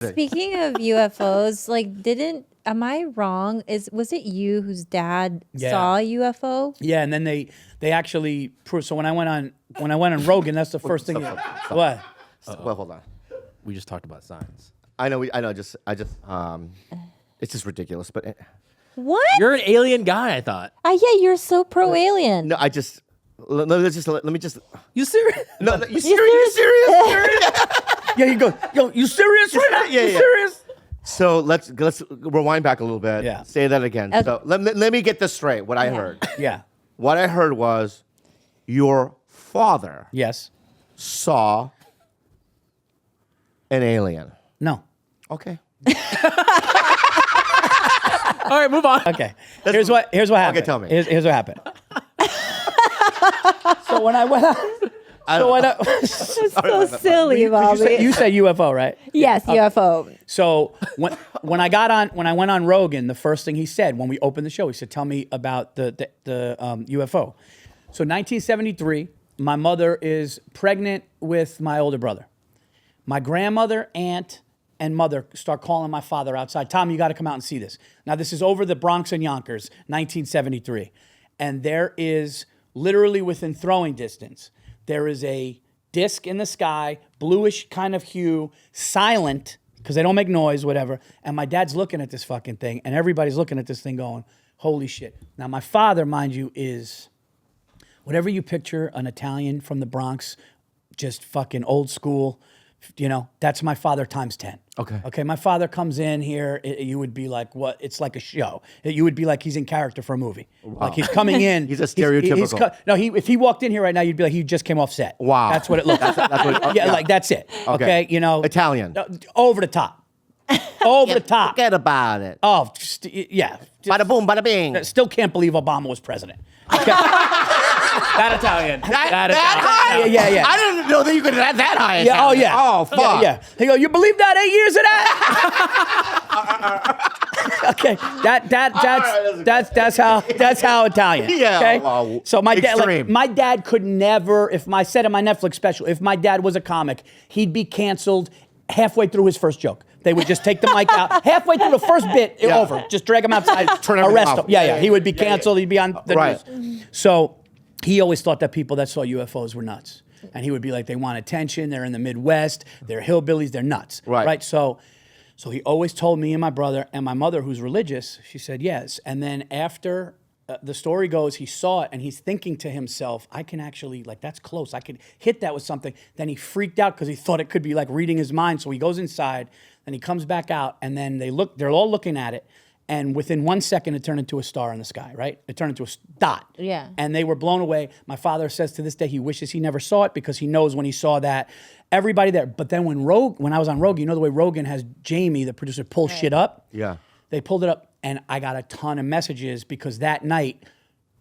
Speaking of UFOs, like, am I wrong? Was it you whose dad saw a UFO? Yeah, and then they actually proved. So when I went on Rogan, that's the first thing. What? Well, hold on. We just talked about science. I know. It's just ridiculous. But What? You're an alien guy, I thought. Yeah, you're so pro alien. no, let me just. You serious? No, you serious? You serious? Yeah, you go. Yo, you serious right now? Yeah, you yeah. serious? So let's rewind back a little bit. Yeah. Say that again. Okay. So let me get this straight. What I heard. Yeah. What I heard was your father Yes. saw an alien. No. Okay. All right, move on. Okay. Here's what happened. Okay, tell me. Here's what happened. So when I went out, So silly, Bobby. you said UFO, right? Yes, UFO. So when I went on Rogan, the first thing he said when we opened the show, he said, "Tell me about the UFO." So 1973, my mother is pregnant with my older brother. My grandmother, aunt, and mother start calling my father outside. Tom, you got to come out and see this. Now this is over the Bronx and Yonkers, 1973, and there is literally within throwing distance. There is a disc in the sky, bluish kind of hue, silent, because they don't make noise, whatever. And my dad's looking at this fucking thing, and everybody's looking at this thing going, holy shit. Now, my father, mind you, is whatever you picture an Italian from the Bronx, just fucking old school, that's my father times 10. Okay. Okay, my father comes in here, you would be like, what? It's like a show. You would be like he's in character for a movie. Wow. Like he's coming in. He's a stereotypical. If he walked in here right now, you'd be like, he just came off set. Wow. That's what it looks like. Like that's it. Okay, Italian. Over the top. Over the top. Forget about it. Oh, yeah. Bada boom, bada bing. Still can't believe Obama was president. Okay. That Italian. That high? Yeah. I didn't know that you could have that high. Yeah. Oh yeah. Oh fuck. Yeah. He go. You believe that? 8 years of that? Okay. That's how Italian. Yeah. Okay. Well, So my dad, extreme. my dad could never. If I said in my Netflix special, if my dad was a comic, he'd be canceled halfway through his first joke. They would just take the mic out halfway through the first bit. Over. Just drag him outside. Arrest him. Yeah. He would be canceled. He'd be on the news. So he always thought that people that saw UFOs were nuts. And he would be like, they want attention. They're in the Midwest. They're hillbillies. They're nuts. Right. So he always told me and my brother and my mother, who's religious, she said yes. And then after the story goes, he saw it and he's thinking to himself, I can actually, that's close. I could hit that with something. Then he freaked out because he thought it could be like reading his mind. So he goes inside and he comes back out and then they're all looking at it. And within 1 second, it turned into a star in the sky, right? It turned into a dot. Yeah. And they were blown away. My father says to this day he wishes he never saw it because he knows when he saw that, everybody there. But then when I was on Rogan, the way Rogan has Jamie, the producer, pull shit up? Yeah. They pulled it up, and I got a ton of messages because that night,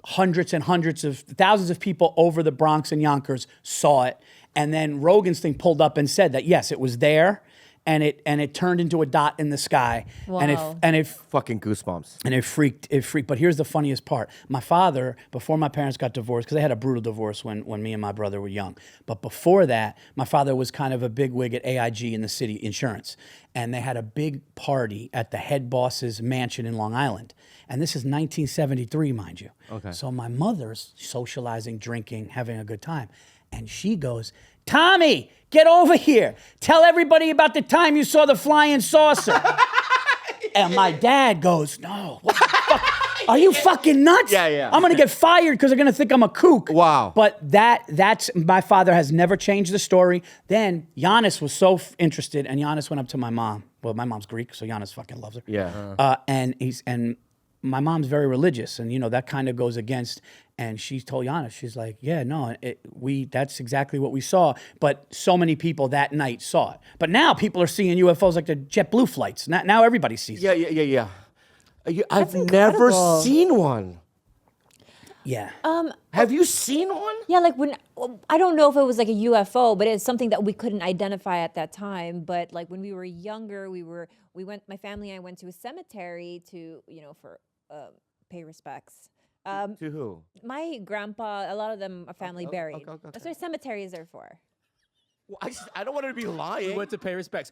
hundreds and hundreds of thousands of people over the Bronx and Yonkers saw it. And then Rogan's thing pulled up and said that, yes, it was there. And it turned into a dot in the sky. Wow. And it Fucking goosebumps. and it freaked. But here's the funniest part. My father, before my parents got divorced, because they had a brutal divorce when me and my brother were young. But before that, my father was kind of a big wig at AIG in the city insurance. And they had a big party at the head boss's mansion in Long Island. And this is 1973, mind you. Okay. So my mother's socializing, drinking, having a good time. And she goes, Tommy, get over here. Tell everybody about the time you saw the flying saucer. And my dad goes, no, what the fuck? Are you fucking nuts? Yeah. I'm going to get fired because they're going to think I'm a kook. Wow. But that's my father has never changed the story. Then Giannis was so interested, and Giannis went up to my mom. Well, my mom's Greek, so Giannis fucking loves her. Yeah. And my mom's very religious, and that kind of goes against. And she told Giannis, she's like, yeah, no, that's exactly what we saw. But so many people that night saw it. But now people are seeing UFOs like the JetBlue flights. Now everybody sees it. Yeah. I've never seen one. Yeah. Have you seen one? Yeah, I don't know if it was like a UFO, but it's something that we couldn't identify at that time. But like when we were younger, my family and I went to a cemetery to, for pay respects. To who? My grandpa, a lot of them are family buried. Okay. That's what cemetery is there for. Well, I don't want to be lying. We went to pay respects.